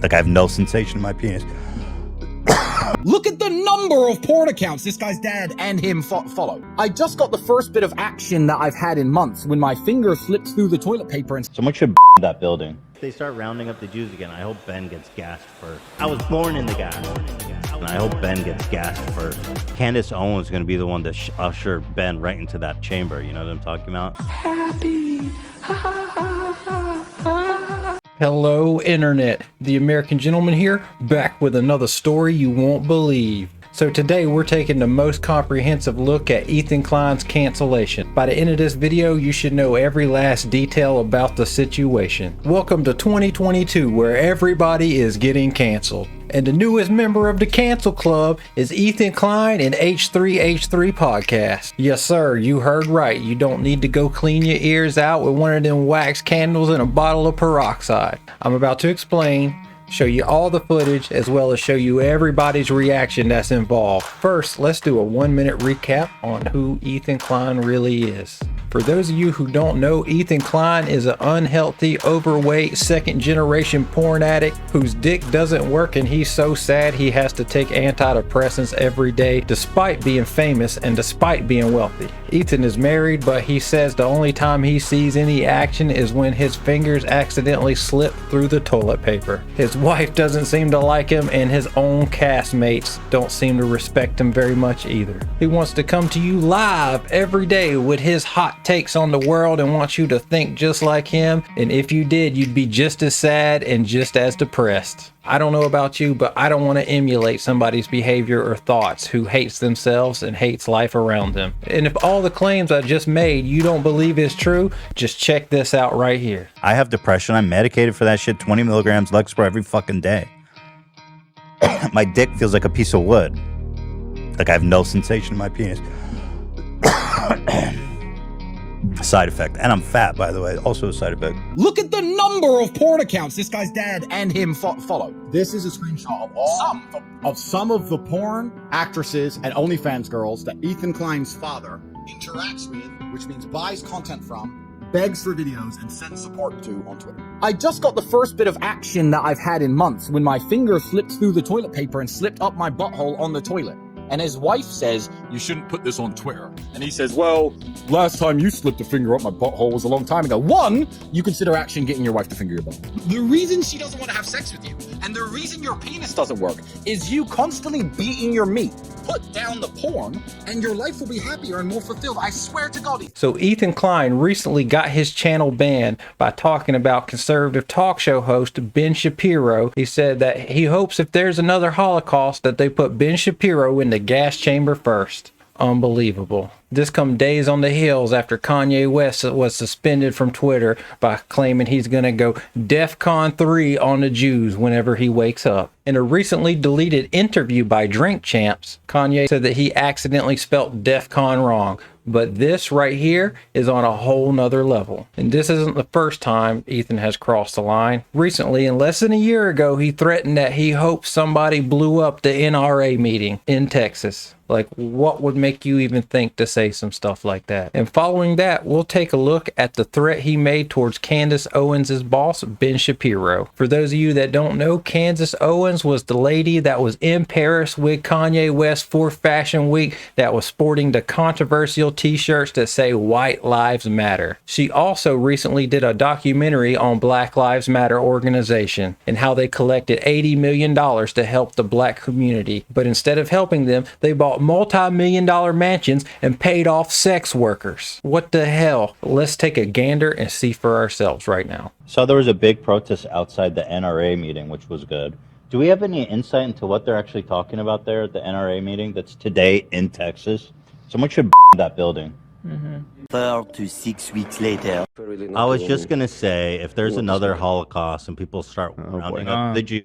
Like I have no sensation in my penis. Look at the number of porn accounts this guy's dad and him follow. I just got the first bit of action that I've had in months when my finger slipped through the toilet paper and Someone should that building. If they start rounding up the Jews again, I hope Ben gets gassed first. I was born in the gas. And I hope Ben gets gassed first. Candace Owens is going to be the one to usher Ben right into that chamber. You know what I'm talking about? Happy. Hello, Internet. The American Gentleman here, back with another story you won't believe. So today we're taking the most comprehensive look at Ethan Klein's cancellation. By the end of this video, you should know every last detail about the situation. Welcome to 2022, where everybody is getting canceled. And the newest member of the Cancel Club is Ethan Klein and H3H3 Podcast. Yes, sir, you heard right. You don't need to go clean your ears out with one of them wax candles and a bottle of peroxide. I'm about to explain, show you all the footage, as well as show you everybody's reaction that's involved. First, let's do a 1-minute recap on who Ethan Klein really is. For those of you who don't know, Ethan Klein is an unhealthy, overweight, second-generation porn addict whose dick doesn't work, and he's so sad he has to take antidepressants every day despite being famous and despite being wealthy. Ethan is married, but he says the only time he sees any action is when his fingers accidentally slip through the toilet paper. His wife doesn't seem to like him, and his own castmates don't seem to respect him very much either. He wants to come to you live every day with his hot takes on the world and wants you to think just like him, and if you did, you'd be just as sad and just as depressed. I don't know about you, but I don't want to emulate somebody's behavior or thoughts who hates themselves and hates life around them. And if all the claims I just made you don't believe is true, just check this out right here. I have depression. I'm medicated for that shit. 20 milligrams Lexapro every fucking day. My dick feels like a piece of wood. Like I have no sensation in my penis. Side effect. And I'm fat, by the way. Also a side effect. look at the number of porn accounts this guy's dad and him follow. This is a screenshot of some of the porn actresses and OnlyFans girls that Ethan Klein's father interacts with, which means buys content from, begs for videos, and sends support to on Twitter. I just got the first bit of action that I've had in months when my finger slipped through the toilet paper and slipped up my butthole on the toilet. And his wife says, "You shouldn't put this on Twitter." And he says, "Well, last time you slipped a finger up my butthole was a long time ago." One, you consider action getting your wife to finger your butt. The reason she doesn't want to have sex with you, and the reason your penis doesn't work, is you constantly beating your meat. Put down the porn, and your life will be happier and more fulfilled. I swear to God. So Ethan Klein recently got his channel banned by talking about conservative talk show host Ben Shapiro. He said that he hopes if there's another Holocaust that they put Ben Shapiro in the gas chamber first. Unbelievable. This come days on the heels after Kanye West was suspended from Twitter by claiming he's gonna go DEFCON 3 on the Jews whenever he wakes up. In a recently deleted interview by Drink Champs, Kanye said that he accidentally spelt DEFCON wrong. But this right here is on a whole nother level. And this isn't the first time Ethan has crossed the line. Recently, and less than a year ago, he threatened that he hopes somebody blew up the NRA meeting in Texas. Like, what would make you even think to say some stuff like that? And following that, we'll take a look at the threat he made towards Candace Owens' boss, Ben Shapiro. For those of you that don't know, Candace Owens was the lady that was in Paris with Kanye West for Fashion Week that was sporting the controversial t-shirts that say White Lives Matter. She also recently did a documentary on Black Lives Matter organization and how they collected $80 million to help the black community. But instead of helping them, they bought multi-million-dollar mansions and paid off sex workers. What the hell? Let's take a gander and see for ourselves right now. So there was a big protest outside the NRA meeting, which was good. Do we have any insight into what they're actually talking about there at the NRA meeting that's today in Texas? Someone should that building. 4 to 6 weeks later. I was just going to say, if there's another Holocaust and people start rounding up the Jews.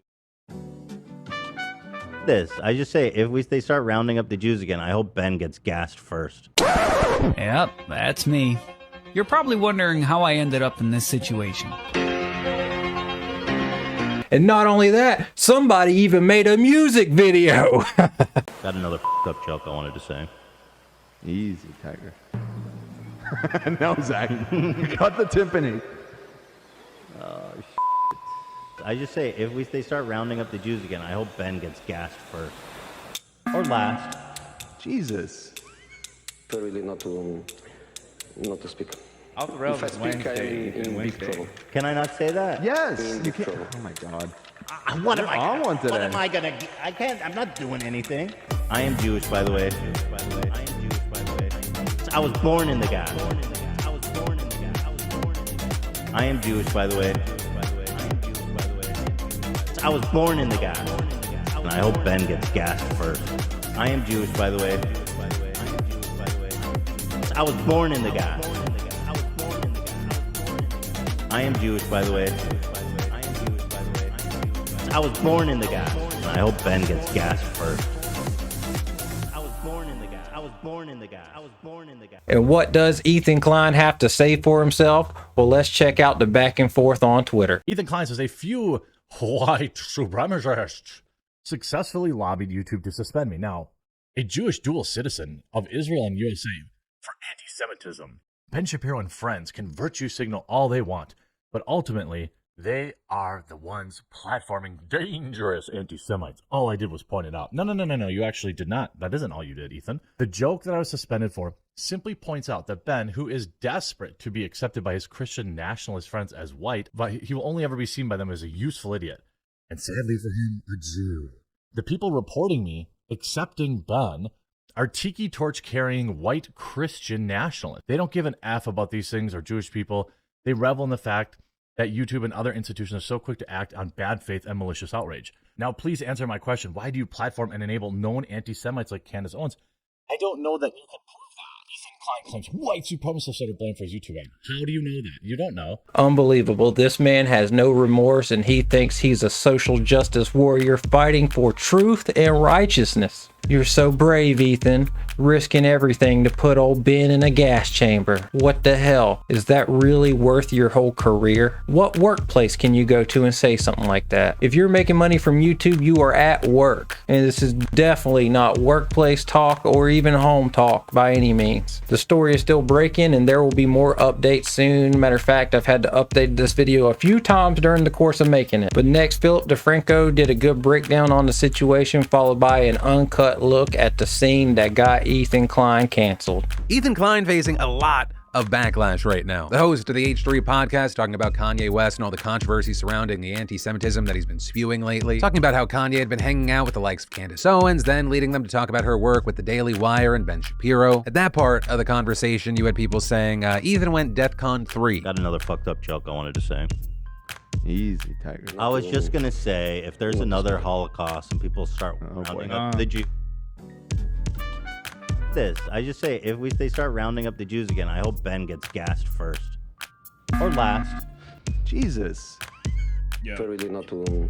I just say, if they start rounding up the Jews again, I hope Ben gets gassed first. Yep, that's me. You're probably wondering how I ended up in this situation. And not only that, somebody even made a music video. Got another up joke I wanted to say. Easy, Tiger. No, Zach. Cut the timpani. Oh, shit. I just say, if they start rounding up the Jews again, I hope Ben gets gassed first. Or last. Jesus. Really not to speak. Off the rails If I is speak, Wednesday. I'm in big Wednesday. trouble. Can I not say that? Yes. In You big can't. trouble. Oh my God. What am I on one today. What am I gonna? I can't. I'm not doing anything. I am Jewish, by the way. I was born in the gas. I am Jewish, by the way. I was born in the gas. And I hope Ben gets gassed first. I am Jewish, by the way. I was born in the gas. I am Jewish, by the way. I was born in the gas. And I hope Ben gets gassed first. I was born in the gas. I was born in the gas. I was born in the gas. And what does Ethan Klein have to say for himself? Well, let's check out the back and forth on Twitter. Ethan Klein says a few white supremacists successfully lobbied YouTube to suspend me. Now, a Jewish dual citizen of Israel and USA for anti-Semitism. Ben Shapiro and friends can virtue signal all they want, but ultimately, they are the ones platforming dangerous anti-Semites. All I did was point it out. No, you actually did not. That isn't all you did, Ethan. The joke that I was suspended for simply points out that Ben, who is desperate to be accepted by his Christian nationalist friends as white, but he will only ever be seen by them as a useful idiot. And sadly for him, a Jew. The people reporting me accepting Ben are tiki torch carrying white Christian nationalists. They don't give an F about these things or Jewish people. They revel in the fact that YouTube and other institutions are so quick to act on bad faith and malicious outrage. Now, please answer my question. Why do you platform and enable known anti-Semites like Candace Owens? I don't know that you can prove that. Ethan Klein claims white supremacists are to blame for his YouTube ad. How do you know that? You don't know. Unbelievable. This man has no remorse and he thinks he's a social justice warrior fighting for truth and righteousness. You're so brave, Ethan, risking everything to put old Ben in a gas chamber. What the hell? Is that really worth your whole career? What workplace can you go to and say something like that? If you're making money from YouTube, you are at work. And this is definitely not workplace talk or even home talk by any means. The story is still breaking and there will be more updates soon. Matter of fact, I've had to update this video a few times during the course of making it. But next, Philip DeFranco did a good breakdown on the situation, followed by an uncut look at the scene that got Ethan Klein canceled. Ethan Klein facing a lot of backlash right now. The host of the H3 podcast talking about Kanye West and all the controversy surrounding the anti-Semitism that he's been spewing lately. Talking about how Kanye had been hanging out with the likes of Candace Owens, then leading them to talk about her work with the Daily Wire and Ben Shapiro. At that part of the conversation, you had people saying Ethan went DEFCON 3. Got another fucked up joke I wanted to say. Easy, Tiger. I was just gonna say, if there's another Holocaust and people start rounding up the Jews. I just say, if they start rounding up the Jews again, I hope Ben gets gassed first. Or last. Jesus. Really not to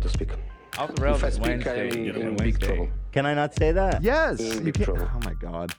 speak. Off the rails If I is speak, Wednesday. I'm in big Wednesday. trouble. Can I not say that? Yes. In You big can't. trouble. Oh my God.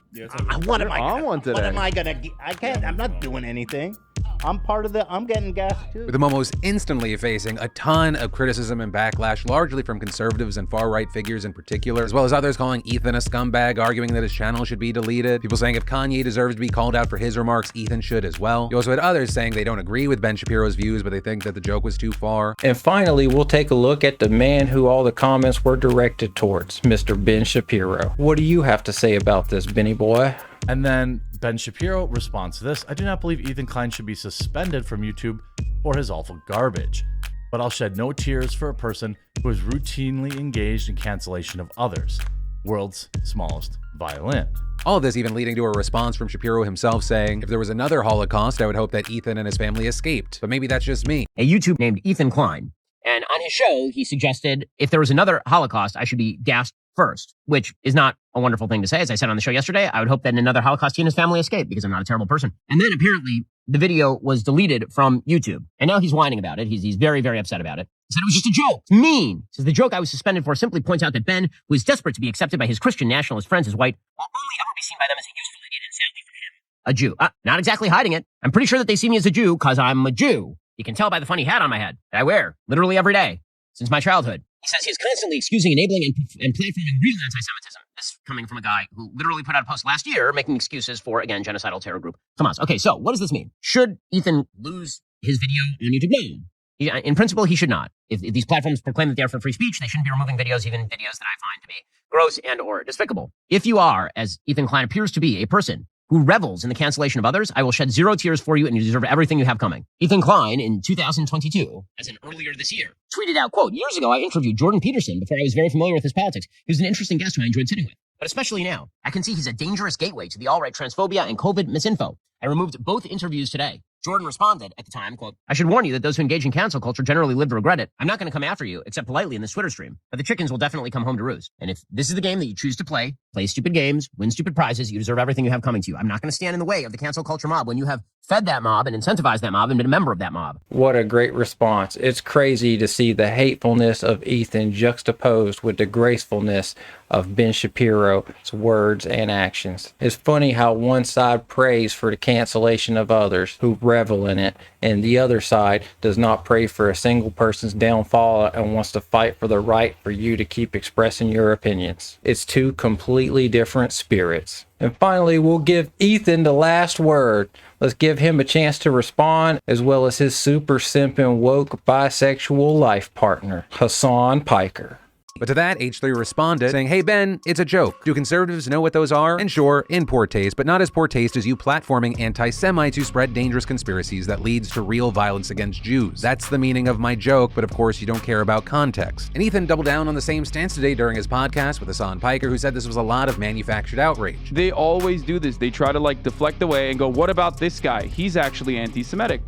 What am I on one today. What am I gonna? I can't. I'm not doing anything. I'm part of the. I'm getting gassed too. With him almost instantly facing a ton of criticism and backlash, largely from conservatives and far-right figures in particular, as well as others calling Ethan a scumbag, arguing that his channel should be deleted. People saying if Kanye deserves to be called out for his remarks, Ethan should as well. You also had others saying they don't agree with Ben Shapiro's views, but they think that the joke was too far. And finally, we'll take a look at the man who all the comments were directed towards, Mr. Ben Shapiro. What do you have to say about this, Benny boy? And then Ben Shapiro responds to this. I do not believe Ethan Klein should be suspended from YouTube for his awful garbage, but I'll shed no tears for a person who is routinely engaged in cancellation of others. World's smallest violin. All of this even leading to a response from Shapiro himself saying, if there was another Holocaust, I would hope that Ethan and his family escaped, but maybe that's just me. A YouTube named Ethan Klein. And on his show, he suggested if there was another Holocaust, I should be gassed first, which is not a wonderful thing to say. As I said on the show yesterday, I would hope that in another Holocaust he and his family escape because I'm not a terrible person. And then apparently the video was deleted from YouTube. And now he's whining about it. He's very, very upset about it. He said it was just a joke. It's mean. He says the joke I was suspended for simply points out that Ben, who is desperate to be accepted by his Christian nationalist friends as white, will only ever be seen by them as a useful idiot and sadly for him, a Jew. Not exactly hiding it. I'm pretty sure that they see me as a Jew because I'm a Jew. You can tell by the funny hat on my head that I wear literally every day since my childhood. He says he is constantly excusing, enabling, and platforming real anti-Semitism. This coming from a guy who literally put out a post last year making excuses for, again, genocidal terror group Hamas. Okay, so what does this mean? Should Ethan lose his video on YouTube? No. In principle, he should not. If these platforms proclaim that they are for free speech, they shouldn't be removing videos, even videos that I find to be gross and or despicable. If you are, as Ethan Klein appears to be, a person who revels in the cancellation of others, I will shed 0 tears for you, and you deserve everything you have coming. Ethan Klein, in 2022, as in earlier this year, tweeted out, quote, "Years ago, I interviewed Jordan Peterson before I was very familiar with his politics. He was an interesting guest who I enjoyed sitting with. But especially now, I can see he's a dangerous gateway to the alt-right transphobia and COVID misinfo. I removed both interviews today." Jordan responded at the time, quote, "I should warn you that those who engage in cancel culture generally live to regret it. I'm not going to come after you, except politely in this Twitter stream. But the chickens will definitely come home to roost. And if this is the game that you choose to play stupid games, win stupid prizes, you deserve everything you have coming to you. I'm not going to stand in the way of the cancel culture mob when you have fed that mob and incentivized that mob and been a member of that mob." What a great response. It's crazy to see the hatefulness of Ethan juxtaposed with the gracefulness of Ben Shapiro's words and actions. It's funny how one side prays for the cancellation of others who revel in it, and the other side does not pray for a single person's downfall and wants to fight for the right for you to keep expressing your opinions. It's two completely different spirits. And finally, we'll give Ethan the last word. Let's give him a chance to respond, as well as his super simping woke bisexual life partner, Hassan Piker. But to that, H3 responded, saying, "Hey Ben, it's a joke. Do conservatives know what those are? And sure, in poor taste, but not as poor taste as you platforming anti-Semites who spread dangerous conspiracies that leads to real violence against Jews. That's the meaning of my joke, but of course you don't care about context." And Ethan doubled down on the same stance today during his podcast with Hassan Piker, who said this was a lot of manufactured outrage. They always do this. They try to like deflect away and go, what about this guy? He's actually anti-Semitic.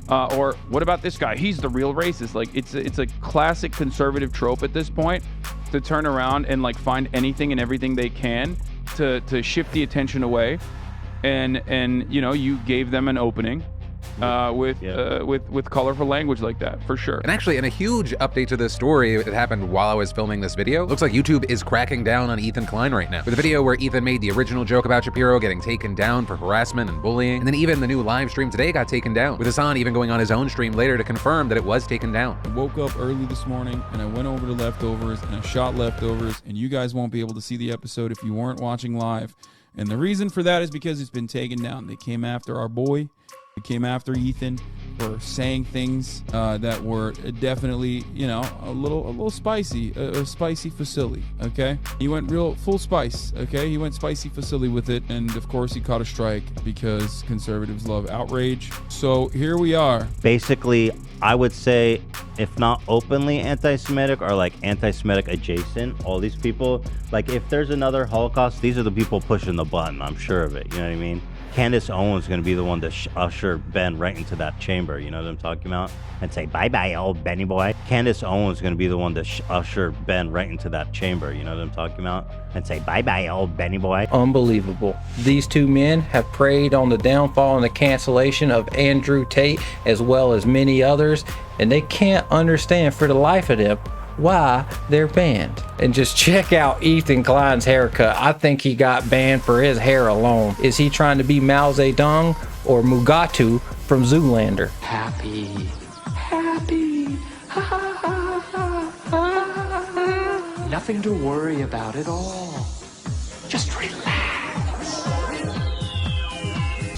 Or what about this guy? He's the real racist. Like it's a classic conservative trope at this point to turn around and like find anything and everything they can to shift the attention away. And you know, you gave them an opening with colorful language like that, for sure. And actually, in a huge update to this story, it happened while I was filming this video. Looks like YouTube is cracking down on Ethan Klein right now. With a video where Ethan made the original joke about Shapiro getting taken down for harassment and bullying, and then even the new live stream today got taken down, with Hassan even going on his own stream later to confirm that it was taken down. I woke up early this morning and I went over to Leftovers and I shot Leftovers, and you guys won't be able to see the episode if you weren't watching live. And the reason for that is because it's been taken down. They came after our boy. They came after Ethan for saying things that were definitely, you know, a little spicy, a spicy facility, okay? He went real full spice, okay? He went spicy facility with it, and of course he caught a strike because conservatives love outrage. So here we are. Basically, I would say, if not openly anti-Semitic or like anti-Semitic adjacent, all these people, like if there's another Holocaust, these are the people pushing the button, I'm sure of it, you know what I mean? Candace Owens is going to be the one to usher Ben right into that chamber, you know what I'm talking about? And say, bye-bye, old Benny boy. Candace Owens is going to be the one to usher Ben right into that chamber, you know what I'm talking about? And say, bye-bye, old Benny boy. Unbelievable. These two men have preyed on the downfall and the cancellation of Andrew Tate, as well as many others, and they can't understand for the life of them why they're banned. And just check out Ethan Klein's haircut. I think he got banned for his hair alone. Is he trying to be Mao Zedong or Mugatu from Zoolander? Happy. Nothing to worry about at all. Just relax.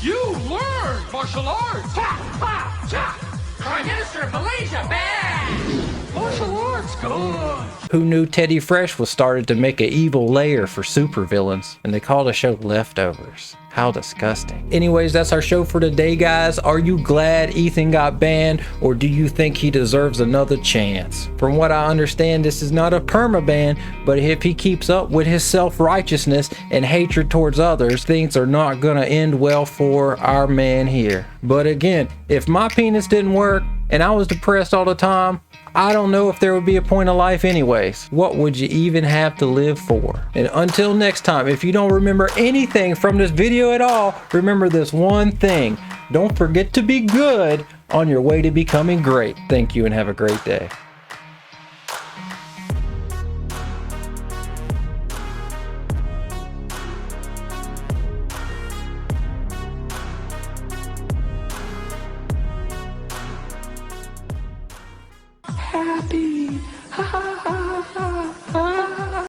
You learned martial arts! Ha! Ha! Cha! Prime Minister of Malaysia, bad! Martial arts, good! Who knew Teddy Fresh was started to make an evil lair for supervillains, and they called the show Leftovers. How disgusting. Anyways, that's our show for today, guys. Are you glad Ethan got banned, or do you think he deserves another chance? From what I understand, this is not a permaban, but if he keeps up with his self-righteousness and hatred towards others, things are not gonna end well for our man here. But again, if my penis didn't work and I was depressed all the time, I don't know if there would be a point of life anyways. What would you even have to live for? And until next time, if you don't remember anything from this video at all, remember this one thing. Don't forget to be good on your way to becoming great. Thank you and have a great day.